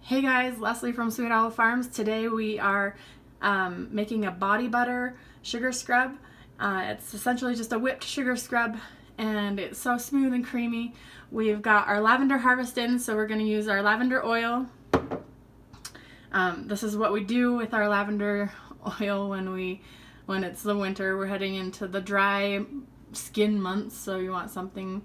Hey guys, Leslie from Sweet Olive Farms. Today we are making a body butter sugar scrub. It's essentially just a whipped sugar scrub and it's so smooth and creamy. We've got our lavender harvest in, so we're going to use our lavender oil. This is what we do with our lavender oil when it's the winter. We're heading into the dry skin months, so you want something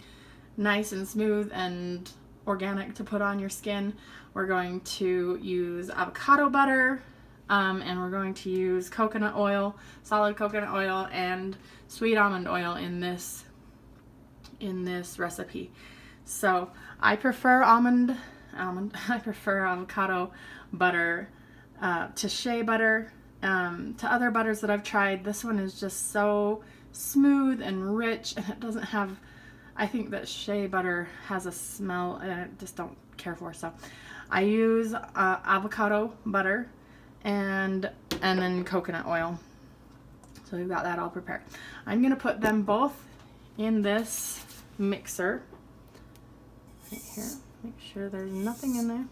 nice and smooth and organic to put on your skin. We're going to use avocado butter, and we're going to use coconut oil, solid coconut oil, and sweet almond oil in this recipe. So I prefer I prefer avocado butter to shea butter. To other butters that I've tried, this one is just so smooth and rich, and it doesn't have, I think that shea butter has a smell and I just don't care for, so I use avocado butter and then coconut oil. So we've got that all prepared. I'm going to put them both in this mixer right here. Make sure there's nothing in there.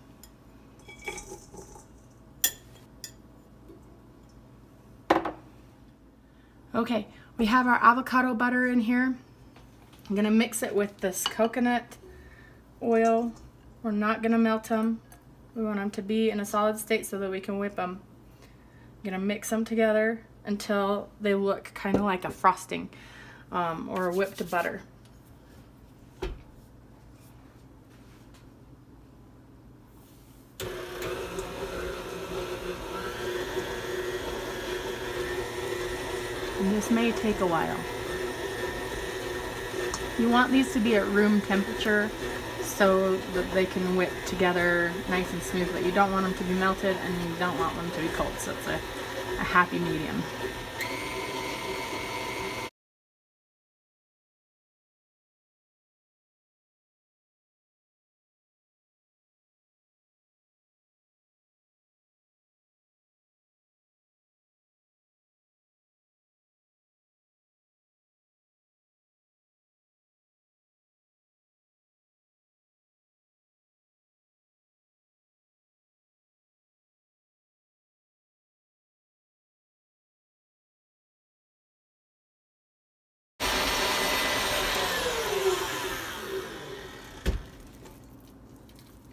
Okay, we have our avocado butter in here. I'm going to mix it with this coconut oil. We're not going to melt them. We want them to be in a solid state so that we can whip them. I'm going to mix them together until they look kind of like a frosting or a whipped butter. And this may take a while. You want these to be at room temperature so that they can whip together nice and smooth, but you don't want them to be melted and you don't want them to be cold, so it's a happy medium.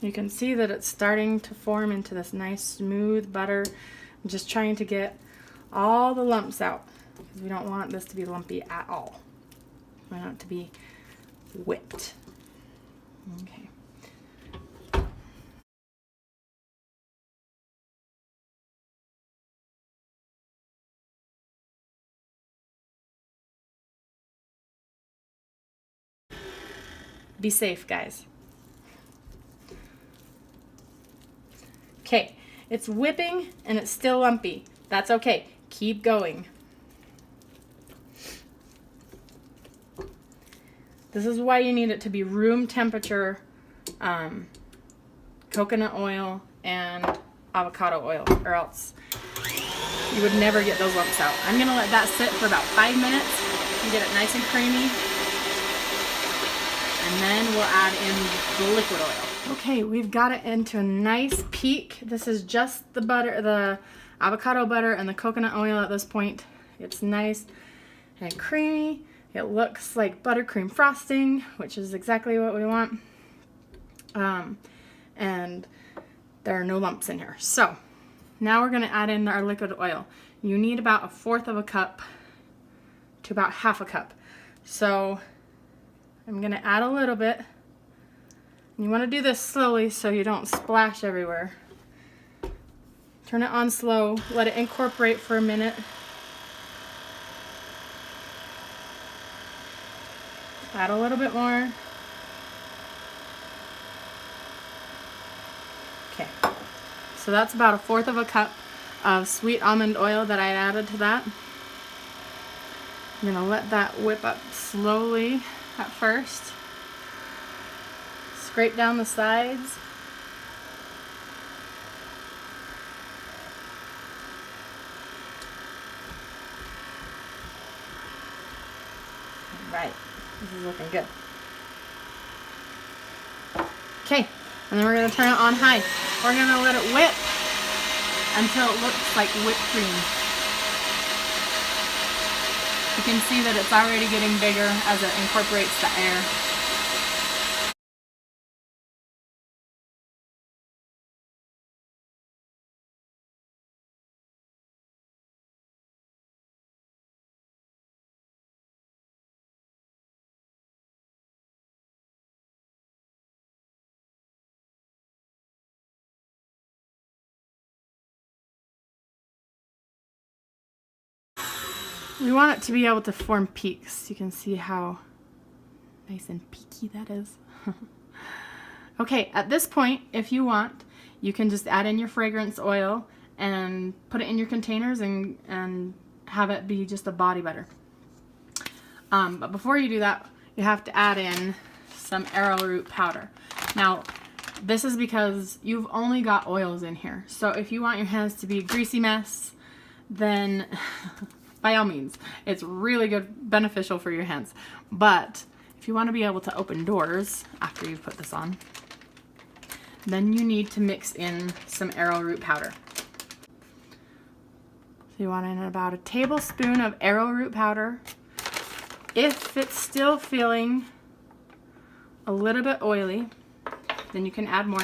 You can see that it's starting to form into this nice smooth butter. I'm just trying to get all the lumps out because we don't want this to be lumpy at all. We want it to be whipped. Okay. Be safe, guys. Okay, it's whipping and it's still lumpy. That's okay. Keep going. This is why you need it to be room temperature coconut oil and avocado oil, or else you would never get those lumps out. I'm going to let that sit for about 5 minutes and get it nice and creamy. And then we'll add in the liquid oil. Okay, we've got it into a nice peak. This is just the butter, the avocado butter and the coconut oil at this point. It's nice and creamy. It looks like buttercream frosting, which is exactly what we want. And there are no lumps in here. So now we're going to add in our liquid oil. You need about 1/4 of a cup to about 1/2 a cup. So I'm going to add a little bit. You want to do this slowly so you don't splash everywhere. Turn it on slow, let it incorporate for a minute. Add a little bit more. Okay, so that's about 1/4 of a cup of sweet almond oil that I added to that. I'm going to let that whip up slowly at first. Scrape down the sides. Right, this is looking good. Okay, And then we're going to turn it on high. We're going to let it whip until it looks like whipped cream. You can see that it's already getting bigger as it incorporates the air. We want it to be able to form peaks. You can see how nice and peaky that is. Okay, at this point, if you want, you can just add in your fragrance oil and put it in your containers and have it be just a body butter. But before you do that, you have to add in some arrowroot powder. Now, this is because you've only got oils in here. So if you want your hands to be a greasy mess, then by all means, it's really good, beneficial for your hands. But if you want to be able to open doors after you've put this on, then you need to mix in some arrowroot powder. So you want in about a tablespoon of arrowroot powder. If it's still feeling a little bit oily, then you can add more.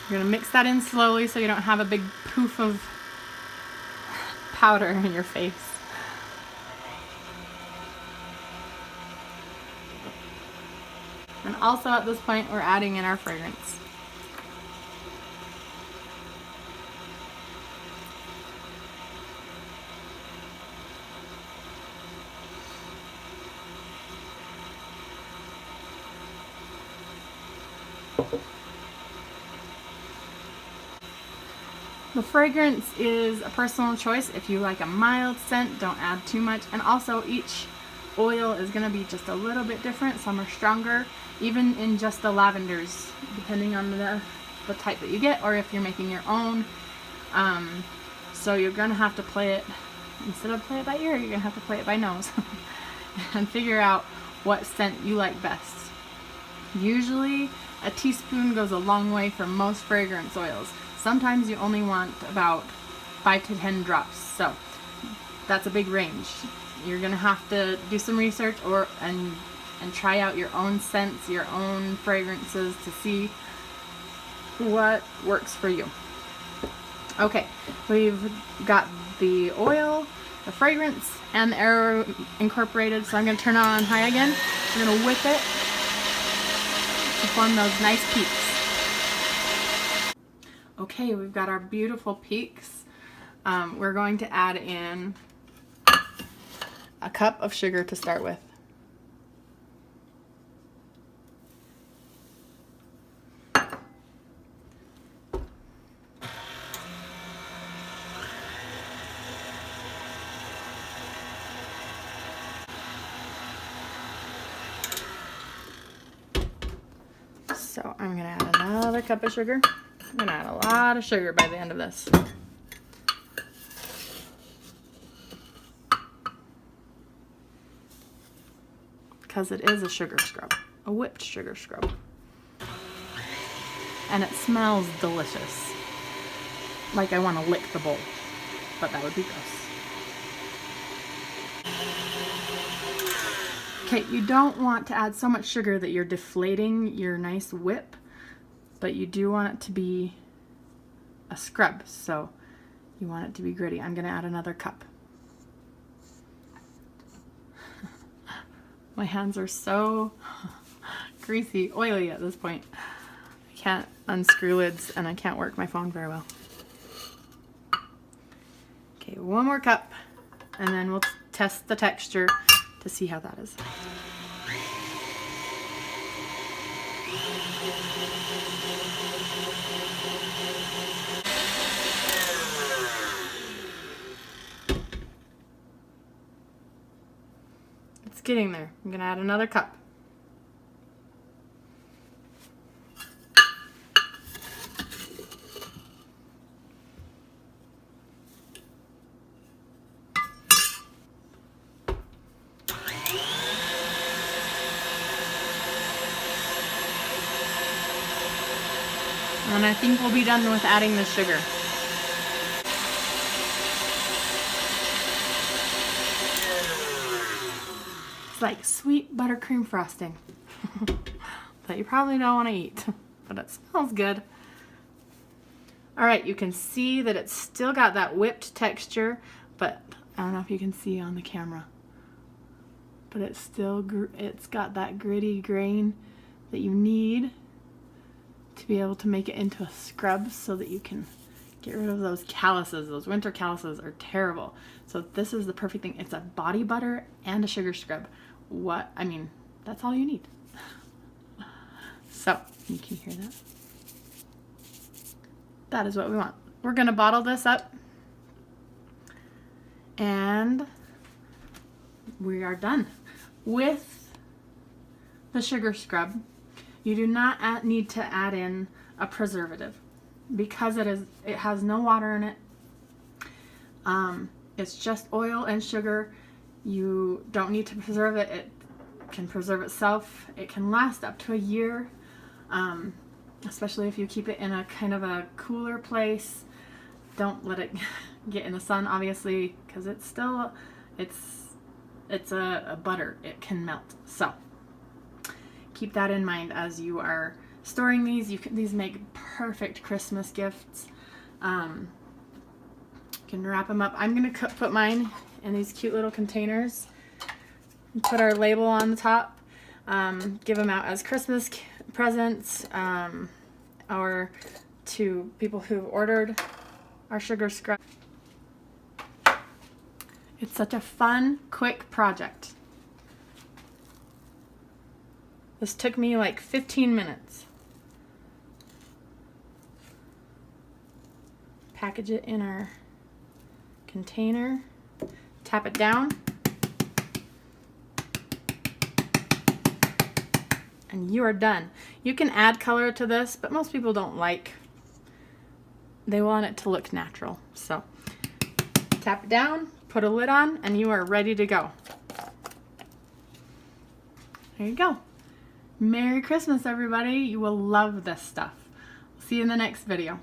You're going to mix that in slowly so you don't have a big poof of powder in your face. And also at this point, we're adding in our fragrance. The fragrance is a personal choice. If you like a mild scent, don't add too much. And also each oil is going to be just a little bit different. Some are stronger, even in just the lavenders, depending on the type that you get, or if you're making your own. So you're going to have to play it, instead of play it by ear, you're going to have to play it by nose and figure out what scent you like best. Usually a teaspoon goes a long way for most fragrance oils. Sometimes you only want about 5 to 10 drops, so that's a big range. You're gonna have to do some research and try out your own scents, your own fragrances to see what works for you. Okay, we've got the oil, the fragrance, and the arrow incorporated, so I'm gonna turn it on high again. We're gonna whip it to form those nice peaks. Okay, we've got our beautiful peaks. We're going to add in a cup of sugar to start with. So I'm going to add another cup of sugar. I'm going to add a lot of sugar by the end of this. Because it is a sugar scrub, a whipped sugar scrub. And it smells delicious. Like I want to lick the bowl, but that would be gross. Okay, you don't want to add so much sugar that you're deflating your nice whip, but you do want it to be a scrub, so you want it to be gritty. I'm going to add another cup. My hands are so greasy, oily at this point. I can't unscrew lids and I can't work my phone very well. Okay, one more cup and then we'll test the texture to see how that is. It's getting there. I'm going to add another cup. And I think we'll be done with adding the sugar. It's like sweet buttercream frosting that you probably don't want to eat, but it smells good. All right, you can see that it's still got that whipped texture, but I don't know if you can see on the camera, but it's got that gritty grain that you need to be able to make it into a scrub so that you can get rid of those calluses. Those winter calluses are terrible. So this is the perfect thing. It's a body butter and a sugar scrub. I mean, that's all you need. So, you can hear that. That is what we want. We're gonna bottle this up and we are done with the sugar scrub. You do not need to add in a preservative because it has no water in it. It's just oil and sugar. You don't need to preserve it. It can preserve itself. It can last up to a year, especially if you keep it in a kind of a cooler place. Don't let it get in the sun, obviously, because it's a butter. It can melt. So keep that in mind as you are storing these. These make perfect Christmas gifts. You can wrap them up. I'm going to put mine in these cute little containers. Put our label on the top. Give them out as Christmas presents or to people who've ordered our sugar scrub. It's such a fun, quick project. This took me like 15 minutes. Package it in our container. Tap it down. And you are done. You can add color to this, but most people don't like. They want it to look natural. So tap it down, put a lid on, and you are ready to go. There you go. Merry Christmas, everybody. You will love this stuff. See you in the next video.